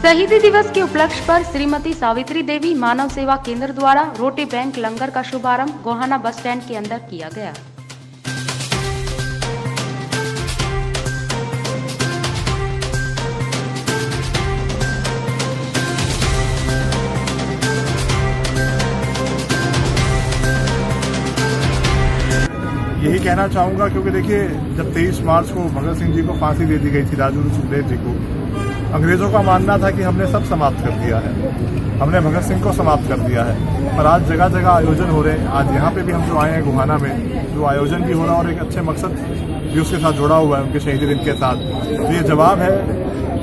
शहीदी दिवस के उपलक्ष्य पर श्रीमती सावित्री देवी मानव सेवा केंद्र द्वारा रोटी बैंक लंगर का शुभारंभ गोहाना बस स्टैंड के अंदर किया गया। यही कहना चाहूँगा क्योंकि देखिए, जब 23 मार्च को भगत सिंह जी को फांसी दे दी गई थी, राजगुरु सुखदेव जी को, अंग्रेजों का मानना था कि हमने सब समाप्त कर दिया है, हमने भगत सिंह को समाप्त कर दिया है। पर आज जगह जगह आयोजन हो रहे हैं। आज यहाँ पे भी हम जो आए हैं गोहाना में, जो आयोजन भी हो रहा है और एक अच्छे मकसद भी उसके साथ जुड़ा हुआ है, उनके शहीदी दिन के साथ। तो ये जवाब है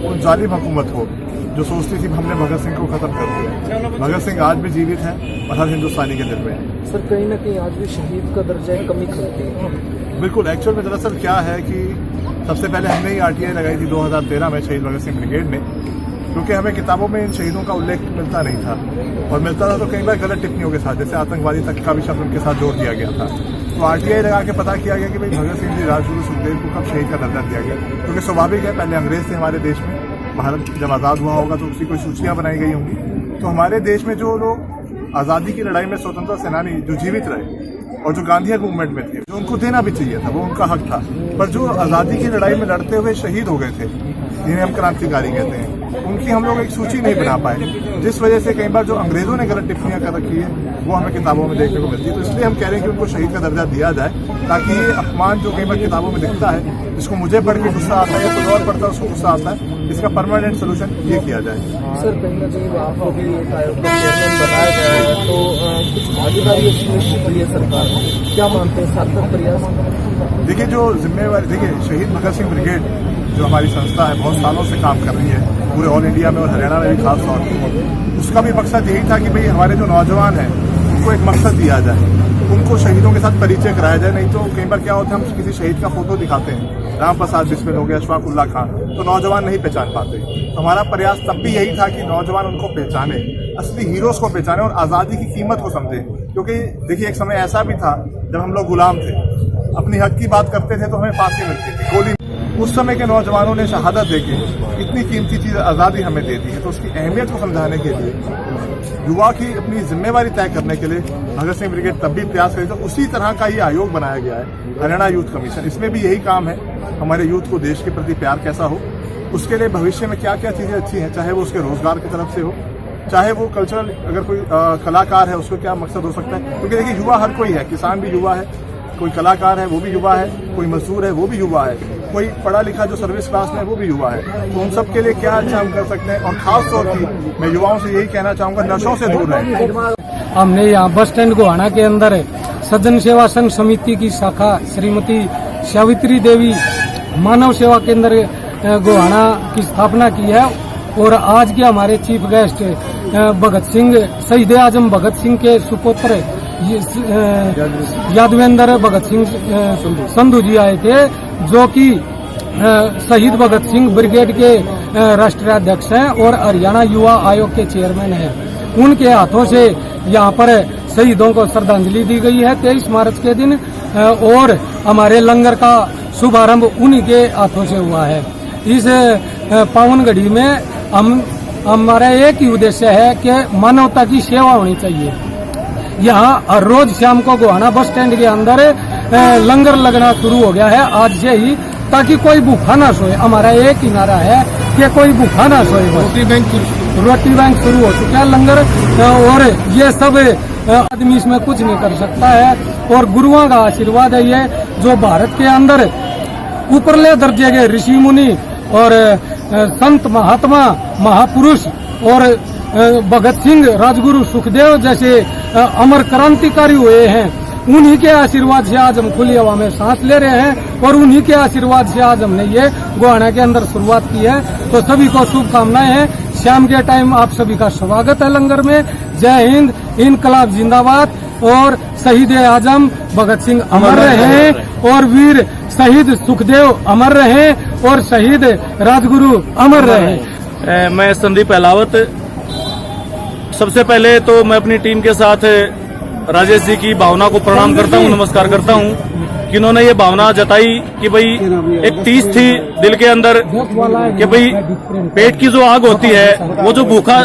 उन जालिम हुकूमत को जो सोचती थी हमने भगत सिंह को खत्म कर दिया। भगत सिंह आज भी जीवित है और हर हिंदुस्तानी के दिल में। सर, कहीं ना कहीं आज भी शहीद का दर्जा कमी करती है। बिल्कुल। एक्चुअल में दरअसल क्या है कि सबसे पहले हमने ही RTI लगाई थी 2013 में शहीद भगत सिंह ब्रिगेड ने, क्योंकि हमें किताबों में इन शहीदों का उल्लेख मिलता नहीं था, और मिलता था तो कई बार गलत टिप्पणियों के साथ, जैसे आतंकवादी तक का भी शब्द उनके साथ जोड़ दिया गया था। तो RTI लगा के पता किया गया कि भाई भगत सिंह जी, राजगुरु सुखदेव को कब शहीद का दर्जा दिया गया, क्योंकि स्वाभाविक है पहले अंग्रेज थे हमारे देश में, भारत जब आज़ाद हुआ होगा तो उसकी कोई सूचियां बनाई गई होंगी। तो हमारे देश में जो लोग आज़ादी की लड़ाई में स्वतंत्रता सेनानी जो जीवित रहे और जो गांधी मूवमेंट में थे, जो उनको देना भी चाहिए था, वो उनका हक था, पर जो आज़ादी की लड़ाई में लड़ते हुए शहीद हो गए थे, जिन्हें हम क्रांतिकारी कहते हैं, उनकी हम लोग एक सूची नहीं बना पाए, जिस वजह से कई बार जो अंग्रेजों ने गलत टिप्पणियां कर रखी है वो हमें किताबों में देखने को मिलती है। तो इसलिए हम कह रहे हैं कि उनको शहीद का दर्जा दिया जाए, ताकि ये अपमान जो कई बार किताबों में दिखता है, जिसको मुझे पढ़ के गुस्सा आता है या कोई और पढ़ता है उसको गुस्सा आता है, इसका परमानेंट सोल्यूशन ये किया जाए। सर, कहीं ना कहीं आपको भी एक आयोग का चेयरमैन बनाया गया है, तो कुछ भागीदारी सुनिश्चित हुई है सरकार, क्या मानते हैं, सार्थक प्रयास? देखिए, जो जिम्मेवारी, देखिए शहीद भगत सिंह ब्रिगेड जो हमारी संस्था है बहुत सालों से काम कर रही है पूरे ऑल इंडिया में और हरियाणा में भी खास तौर पर, उसका भी मकसद यही था कि भाई हमारे जो नौजवान हैं उनको एक मकसद दिया जाए, उनको शहीदों के साथ परिचय कराया जाए। नहीं तो कई बार क्या होता है, हम किसी शहीद का फोटो दिखाते हैं, राम प्रसाद बिस्मिल हो गया, अशफाक उल्ला खान, तो नौजवान नहीं पहचान पाते। तो हमारा प्रयास तब भी यही था कि नौजवान उनको पहचाने, असली हीरोज को पहचाने और आज़ादी की कीमत को समझे। क्योंकि देखिए, एक समय ऐसा भी था जब हम लोग गुलाम थे, अपनी हक की बात करते थे तो हमें फांसी मिलती थी, गोली। उस समय के नौजवानों ने शहादत देके इतनी कीमती चीज आज़ादी हमें दे दी है, तो उसकी अहमियत को समझाने के लिए, युवा की अपनी जिम्मेवारी तय करने के लिए भगत सिंह ब्रिगेड तब भी प्रयास करी। तो उसी तरह का ये आयोग बनाया गया है, हरियाणा यूथ कमीशन। इसमें भी यही काम है, हमारे यूथ को देश के प्रति प्यार कैसा हो, उसके लिए भविष्य में क्या क्या चीजें अच्छी हैं, चाहे वो उसके रोजगार की तरफ से हो, चाहे वो कल्चरल, अगर कोई कलाकार है उसको क्या मकसद हो सकता है। क्योंकि देखिए, युवा हर कोई है, किसान भी युवा है, कोई कलाकार है वो भी युवा है, कोई मजदूर है वो भी युवा है, कोई पढ़ा लिखा जो सर्विस क्लास में है वो भी युवा है। तो उन सब के लिए क्या अच्छा हम कर सकते हैं, और खास तौर पर मैं युवाओं से यही कहना चाहूंगा, नशों से दूर रहें। हमने यहाँ बस स्टैंड गोहाना के अंदर सज्जन सेवा संघ समिति की शाखा श्रीमती सावित्री देवी मानव सेवा केंद्र गोहाना की स्थापना की है, और आज के हमारे चीफ गेस्ट भगत सिंह, शहीद आजम भगत सिंह के सुपुत्र यादवेंद्र भगत सिंह संधू जी आए थे, जो कि शहीद भगत सिंह ब्रिगेड के राष्ट्रीय अध्यक्ष हैं और हरियाणा युवा आयोग के चेयरमैन हैं। उनके हाथों से यहाँ पर शहीदों को श्रद्धांजलि दी गई है 23 मार्च के दिन, और हमारे लंगर का शुभारंभ उन्हीं के हाथों से हुआ है। इस पावन घड़ी में हमारा एक ही उद्देश्य है कि मानवता की सेवा होनी चाहिए। यहाँ हर रोज शाम को गोहाना बस स्टैंड के अंदर लंगर लगना शुरू हो गया है आज से ही, ताकि कोई भूखा ना सोए। हमारा एक ही नारा है कि कोई भूखा ना सोए। रोटी बैंक शुरू हो चुका है लंगर, और ये सब आदमी इसमें कुछ नहीं कर सकता है, और गुरुओं का आशीर्वाद है ये, जो भारत के अंदर ऊपरले दर्जे के ऋषि मुनि और संत महात्मा महापुरुष और भगत सिंह, राजगुरु सुखदेव जैसे अमर क्रांतिकारी हुए हैं, उन्हीं के आशीर्वाद से आज हम खुली हवा में सांस ले रहे हैं, और उन्हीं के आशीर्वाद से आज हमने ये गोहाना के अंदर शुरुआत की है। तो सभी को शुभकामनाएं हैं। शाम के टाइम आप सभी का स्वागत है लंगर में। जय हिंद, इनकलाब जिंदाबाद, और शहीद आजम भगत सिंह अमर रहे, और वीर शहीद सुखदेव अमर रहे, और शहीद राजगुरु अमर रहे। मैं संदीप अहलावत। सबसे पहले तो मैं अपनी टीम के साथ राजेश जी की भावना को प्रणाम करता हूँ, नमस्कार करता हूँ कि उन्होंने ये भावना जताई कि भाई एक टीस थी दिल के अंदर कि भाई पेट की जो आग होती है, वो जो भूखा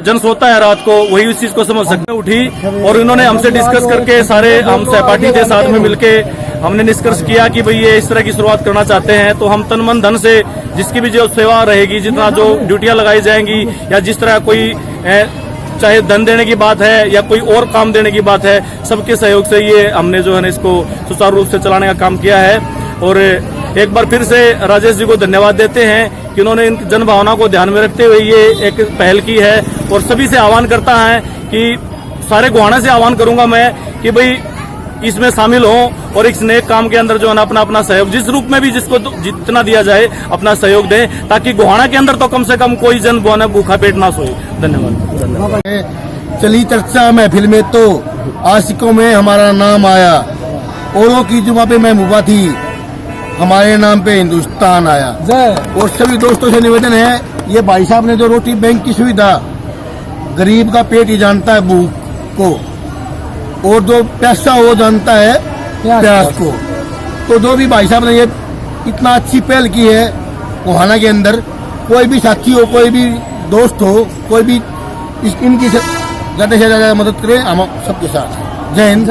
जन सोता है रात को, वही उस चीज को समझ सकते उठी। और इन्होंने हमसे डिस्कस करके सारे हम सहपाठी के साथ में मिलके हमने निष्कर्ष किया कि भाई ये इस तरह की शुरुआत करना चाहते हैं, तो हम तन मन धन से जिसकी भी जो सेवा रहेगी, जितना जो ड्यूटियां लगाई जाएंगी या जिस तरह कोई चाहे धन देने की बात है या कोई और काम देने की बात है, सबके सहयोग से ये हमने जो है ना इसको सुचारू रूप से चलाने का काम किया है। और एक बार फिर से राजेश जी को धन्यवाद देते हैं कि उन्होंने इन जन भावना को ध्यान में रखते हुए ये एक पहल की है। और सभी से आह्वान करता है कि सारे गोहाना से आह्वान करूंगा मैं कि भाई इसमें शामिल हों और इस नेक काम के अंदर जो है ना अपना अपना सहयोग जिस रूप में भी जिसको जितना दिया जाए अपना सहयोग दें, ताकि गोहाना के अंदर तो कम से कम कोई जन भूखा पेट ना सोए। धन्यवाद। चली चर्चा महफिल में तो आशिकों में हमारा नाम आया, औरों की जुमा पे महबूबा थी, हमारे नाम पे हिंदुस्तान आया। और सभी दोस्तों से निवेदन है, ये भाई साहब ने जो रोटी बैंक की सुविधा, गरीब का पेट ही जानता है भूख को, और जो प्यासा वो जानता है प्यास को। तो जो भी भाई साहब ने ये इतना अच्छी पहल की है गोहाना के अंदर, कोई भी साथी हो, कोई भी दोस्त हो, कोई भी इनकी ज्यादा से ज्यादा मदद करे हम सबके साथ। जय हिंद,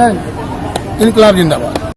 इनकलाब जिंदाबाद।